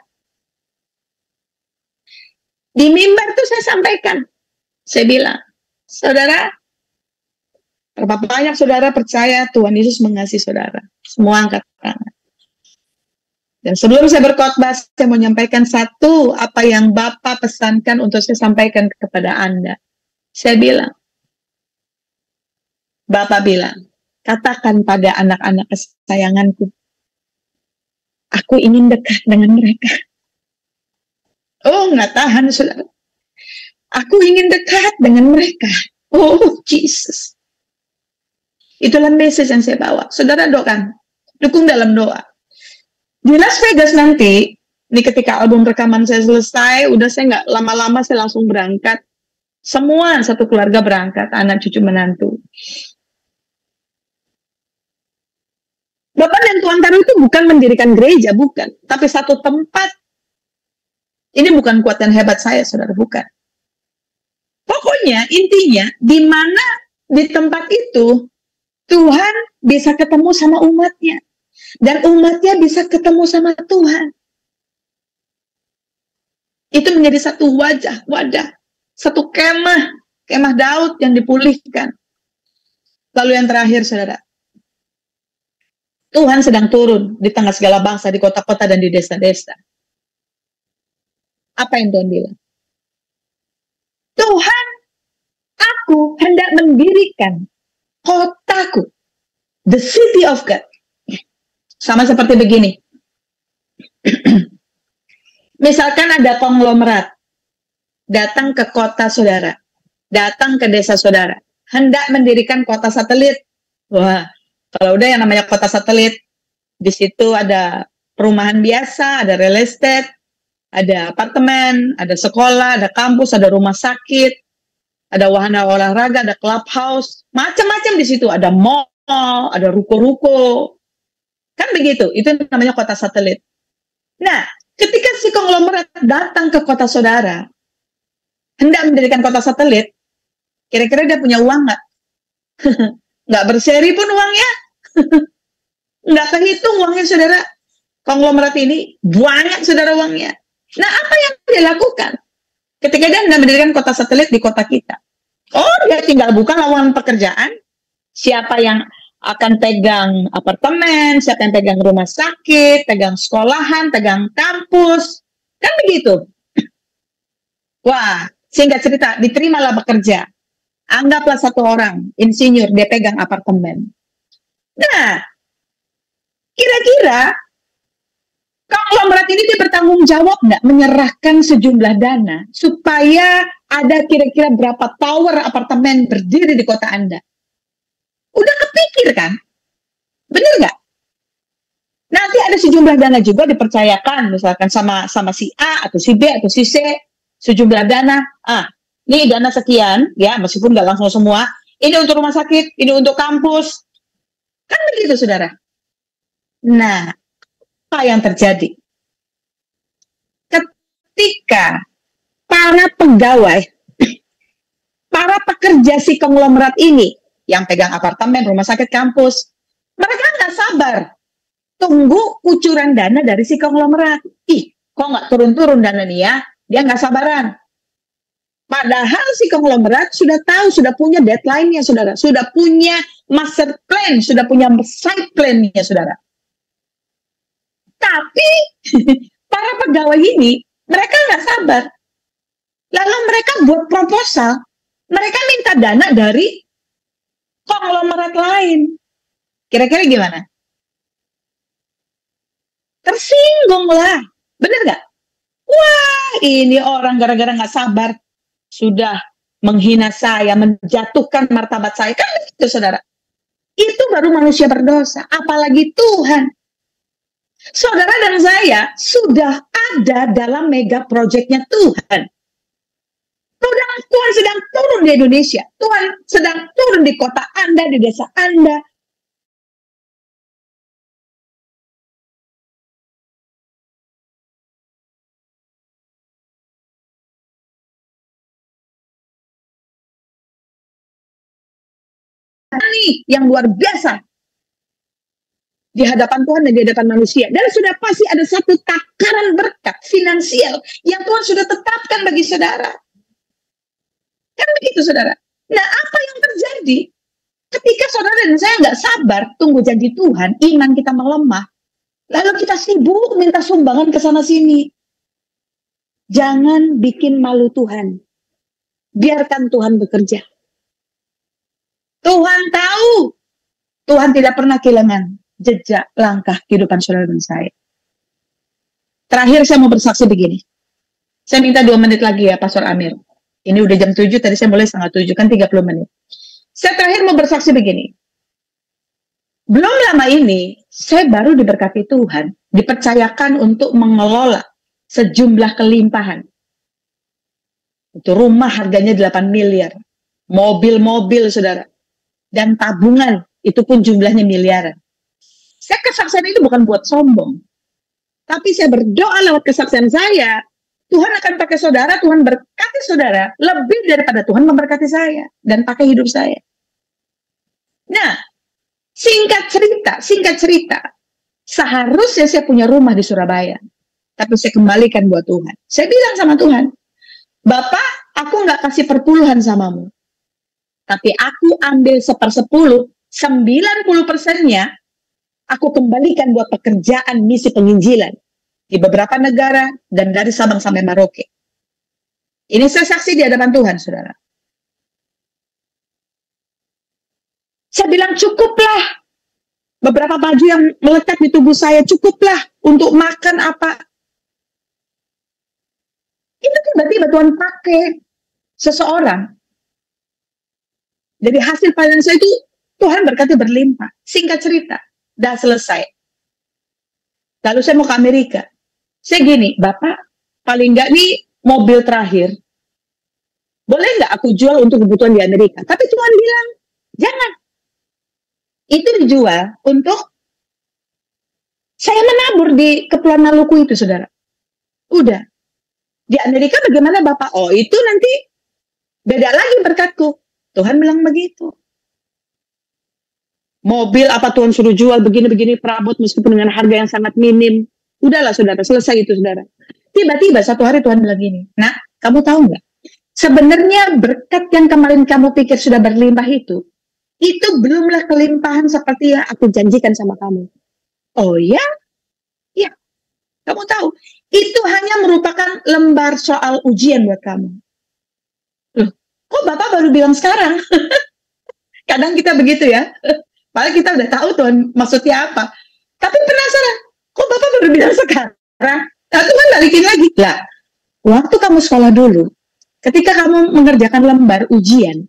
Di mimbar itu saya sampaikan. Saya bilang, saudara, berapa banyak saudara percaya Tuhan Yesus mengasihi saudara? Semua angkat tangan. Dan sebelum saya berkhotbah, saya mau menyampaikan satu apa yang Bapak pesankan untuk saya sampaikan kepada Anda. Saya bilang, Bapak bilang, katakan pada anak-anak kesayanganku, aku ingin dekat dengan mereka. Oh, nggak tahan, saudara. Aku ingin dekat dengan mereka. Oh, Jesus. Itulah message yang saya bawa. Saudara doakan, dukung dalam doa. Di Las Vegas nanti, ini ketika album rekaman saya selesai, udah saya nggak lama-lama, saya langsung berangkat. Semua satu keluarga berangkat, anak cucu menantu. Bapak dan Tuhan taruh itu bukan mendirikan gereja, bukan. Tapi satu tempat. Ini bukan kuatan hebat saya, saudara, bukan. Pokoknya, intinya, di mana di tempat itu, Tuhan bisa ketemu sama umatnya. Dan umatnya bisa ketemu sama Tuhan. Itu menjadi satu wadah, satu kemah Daud yang dipulihkan. Lalu yang terakhir, saudara, Tuhan sedang turun di tengah segala bangsa, di kota-kota dan di desa-desa. Apa yang Tuhan bilang? Tuhan, aku hendak mendirikan kotaku, the city of God. Sama seperti begini. Misalkan ada konglomerat datang ke kota saudara, datang ke desa saudara, hendak mendirikan kota satelit. Wah, kalau udah yang namanya kota satelit, di situ ada perumahan biasa, ada real estate, ada apartemen, ada sekolah, ada kampus, ada rumah sakit, ada wahana olahraga, ada clubhouse, macam-macam di situ. Ada mall, ada ruko-ruko. Kan begitu, itu namanya kota satelit. Nah, ketika si konglomerat datang ke kota saudara, hendak mendirikan kota satelit, kira-kira dia punya uang nggak? Nggak berseri pun uangnya. Nggak kehitung uangnya, saudara. Konglomerat ini banyak, saudara, uangnya. Nah, apa yang dia lakukan ketika dia hendak mendirikan kota satelit di kota kita? Oh, dia tinggal buka lowongan pekerjaan. Siapa yang akan pegang apartemen, siapa yang pegang rumah sakit, pegang sekolahan, pegang kampus. Kan begitu. Wah, singkat cerita, diterimalah bekerja. Anggaplah satu orang, insinyur, dia pegang apartemen. Nah, kira-kira Konglomerat ini dia bertanggung jawab nggak menyerahkan sejumlah dana supaya ada kira-kira berapa tower apartemen berdiri di kota Anda? Udah kepikir kan? Bener nggak? Nanti ada sejumlah dana juga dipercayakan, misalkan sama si A atau si B atau si C, sejumlah dana. Ini dana sekian, ya meskipun nggak langsung semua. Ini untuk rumah sakit, ini untuk kampus, kan begitu, saudara. Nah, apa yang terjadi? Ketika para pegawai, para pekerja si konglomerat ini yang pegang apartemen, rumah sakit, kampus, mereka nggak sabar tunggu kucuran dana dari si konglomerat. Kok nggak turun-turun dana nih ya? Dia nggak sabaran. Padahal si konglomerat sudah tahu, sudah punya deadline-nya, saudara. Sudah punya master plan, sudah punya side plan-nya, saudara. Tapi para pegawai ini, mereka nggak sabar. Lalu mereka buat proposal. Mereka minta dana dari konglomerat lain. Kira-kira gimana? Tersinggung lah. Bener nggak? Wah, ini orang gara-gara nggak sabar. Sudah menghina saya, menjatuhkan martabat saya. Kan begitu, saudara. Itu baru manusia berdosa. Apalagi Tuhan. Saudara dan saya sudah ada dalam mega projectnya Tuhan. Tuhan sedang turun di Indonesia. Tuhan sedang turun di kota Anda, di desa Anda. Ini yang luar biasa di hadapan Tuhan dan di hadapan manusia. Dan sudah pasti ada satu takaran berkat finansial yang Tuhan sudah tetapkan bagi saudara. Kan begitu, saudara. Nah, apa yang terjadi ketika saudara dan saya nggak sabar tunggu janji Tuhan, iman kita melemah, lalu kita sibuk minta sumbangan ke sana sini. Jangan bikin malu Tuhan. Biarkan Tuhan bekerja. Tuhan tahu. Tuhan tidak pernah kehilangan jejak langkah kehidupan saudara dan saya. Terakhir saya mau bersaksi begini. Saya minta 2 menit lagi ya, Pastor Amir. Ini udah jam 7, tadi saya mulai 6:30, kan 30 menit. Saya terakhir mau bersaksi begini. Belum lama ini, saya baru diberkati Tuhan, dipercayakan untuk mengelola sejumlah kelimpahan. Itu rumah harganya 8 miliar. Mobil-mobil, saudara. Dan tabungan, itu pun jumlahnya miliaran. Saya kesaksian itu bukan buat sombong. Tapi saya berdoa lewat kesaksian saya, Tuhan akan pakai saudara, Tuhan berkati saudara, lebih daripada Tuhan memberkati saya, dan pakai hidup saya. Nah, singkat cerita, seharusnya saya punya rumah di Surabaya, tapi saya kembalikan buat Tuhan. Saya bilang sama Tuhan, Bapak, aku nggak kasih perpuluhan samamu, tapi aku ambil 1/10, 90%-nya, aku kembalikan buat pekerjaan misi penginjilan di beberapa negara dan dari Sabang sampai Merauke. Ini saya saksi di hadapan Tuhan, saudara. Saya bilang cukuplah. Beberapa baju yang melekat di tubuh saya cukuplah untuk makan apa. Itu tiba-tiba Tuhan pakai seseorang. Jadi hasil panen saya itu Tuhan berkati berlimpah. Singkat cerita, dah selesai. Lalu saya mau ke Amerika. Saya gini, Bapak, paling nggak nih mobil terakhir, boleh nggak aku jual untuk kebutuhan di Amerika? Tapi Tuhan bilang, jangan. Itu dijual untuk saya menabur di Kepulauan Maluku itu, saudara. Udah. Di Amerika bagaimana, Bapak? Oh, itu nanti beda lagi berkatku. Tuhan bilang begitu. Mobil apa Tuhan suruh jual begini-begini perabot meskipun dengan harga yang sangat minim. Udahlah, saudara, selesai itu, saudara. Tiba-tiba satu hari Tuhan bilang gini, nah, kamu tahu nggak? Sebenarnya berkat yang kemarin kamu pikir sudah berlimpah itu belumlah kelimpahan seperti yang aku janjikan sama kamu. Oh ya? Ya. Kamu tahu, itu hanya merupakan lembar soal ujian buat kamu. Loh, kok Bapak baru bilang sekarang? Kadang kita begitu ya. Padahal kita udah tahu Tuhan maksudnya apa. Tapi penasaran, kok Bapak baru bilang sekarang? Nah, Tuhan balikin lagi. Lah, waktu kamu sekolah dulu, ketika kamu mengerjakan lembar ujian,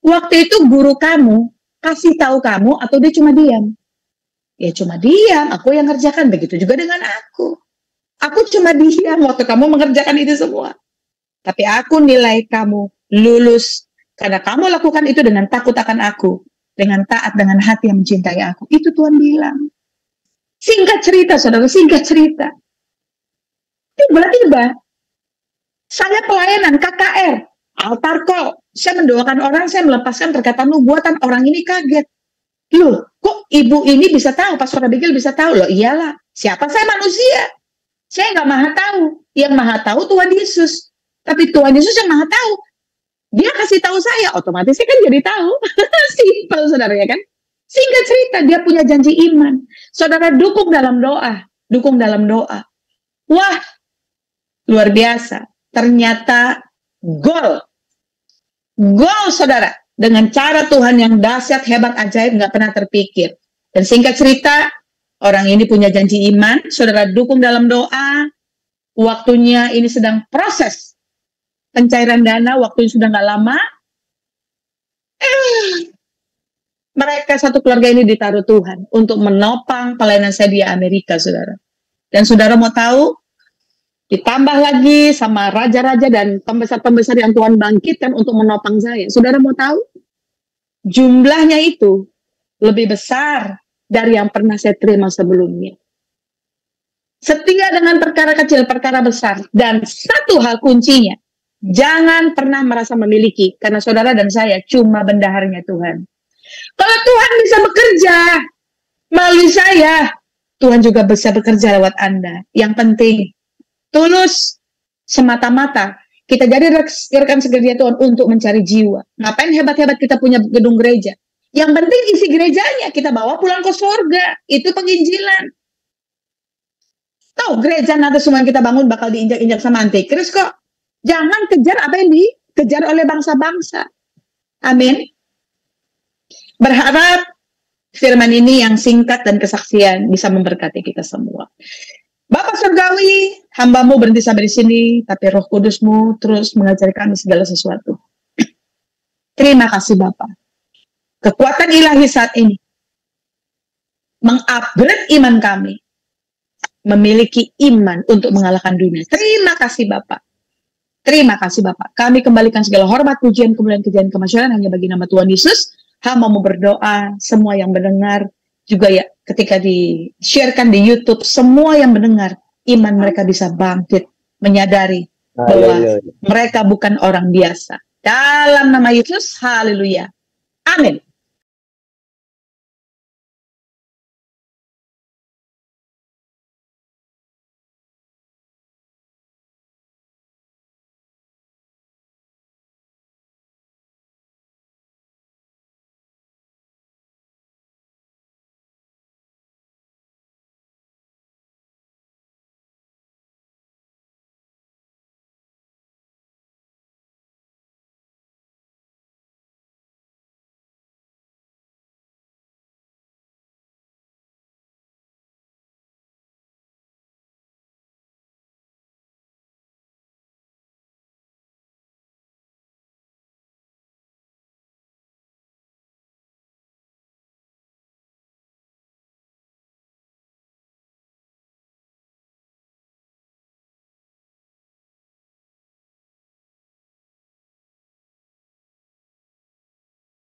waktu itu guru kamu kasih tahu kamu atau dia cuma diam? Ya cuma diam, aku yang ngerjakan. Begitu juga dengan aku. Aku cuma diam waktu kamu mengerjakan itu semua. Tapi aku nilai kamu lulus karena kamu lakukan itu dengan takut akan aku, dengan taat, dengan hati yang mencintai aku. Itu Tuhan bilang. Singkat cerita, saudara, singkat cerita. Tiba-tiba, saya pelayanan KKR, altar call. Saya mendoakan orang, saya melepaskan perkataan nubuatan. Orang ini kaget. Loh, kok ibu ini bisa tahu? Pastor Abigail bisa tahu? Loh, iyalah. Siapa saya manusia? Saya nggak maha tahu. Yang maha tahu Tuhan Yesus. Tapi Tuhan Yesus yang maha tahu. Dia kasih tahu saya, otomatis saya kan jadi tahu. Simpel, saudara, ya kan? Singkat cerita, dia punya janji iman. Saudara, dukung dalam doa. Dukung dalam doa. Wah, luar biasa. Ternyata gol. Gol, saudara. Dengan cara Tuhan yang dahsyat, hebat, ajaib, nggak pernah terpikir. Dan singkat cerita, orang ini punya janji iman. Saudara, dukung dalam doa. Waktunya ini sedang proses pencairan dana, waktunya sudah nggak lama. Mereka satu keluarga ini ditaruh Tuhan untuk menopang pelayanan saya di Amerika, saudara. Dan saudara mau tahu, ditambah lagi sama raja-raja dan pembesar-pembesar yang Tuhan bangkitkan untuk menopang saya. Saudara mau tahu, jumlahnya itu lebih besar dari yang pernah saya terima sebelumnya. Setia dengan perkara kecil, perkara besar. Dan satu hal kuncinya, jangan pernah merasa memiliki, karena saudara dan saya cuma bendaharnya Tuhan. Kalau Tuhan bisa bekerja melalui saya, Tuhan juga bisa bekerja lewat Anda. Yang penting, tulus semata-mata. Kita jadi rekan sekerja Tuhan untuk mencari jiwa. Ngapain hebat-hebat kita punya gedung gereja? Yang penting isi gerejanya, kita bawa pulang ke surga. Itu penginjilan. Tahu, gereja nanti semua yang kita bangun bakal diinjak-injak sama antikris kok. Jangan kejar apa yang dikejar oleh bangsa-bangsa. Amin. Berharap firman ini yang singkat dan kesaksian bisa memberkati kita semua. Bapak Surgawi, hamba-Mu berhenti sampai di sini, tapi Roh Kudus-Mu terus mengajari kami segala sesuatu. Terima kasih Bapak. Kekuatan ilahi saat ini mengupgrade iman kami, memiliki iman untuk mengalahkan dunia. Terima kasih Bapak. Terima kasih Bapak. Kami kembalikan segala hormat, pujian, kemuliaan, kejayaan, kemasyuran hanya bagi nama Tuhan Yesus. Hamba mau berdoa, semua yang mendengar, juga ya ketika di-sharekan di YouTube, semua yang mendengar, iman mereka bisa bangkit, menyadari bahwa mereka bukan orang biasa. Dalam nama Yesus, haleluya. Amin.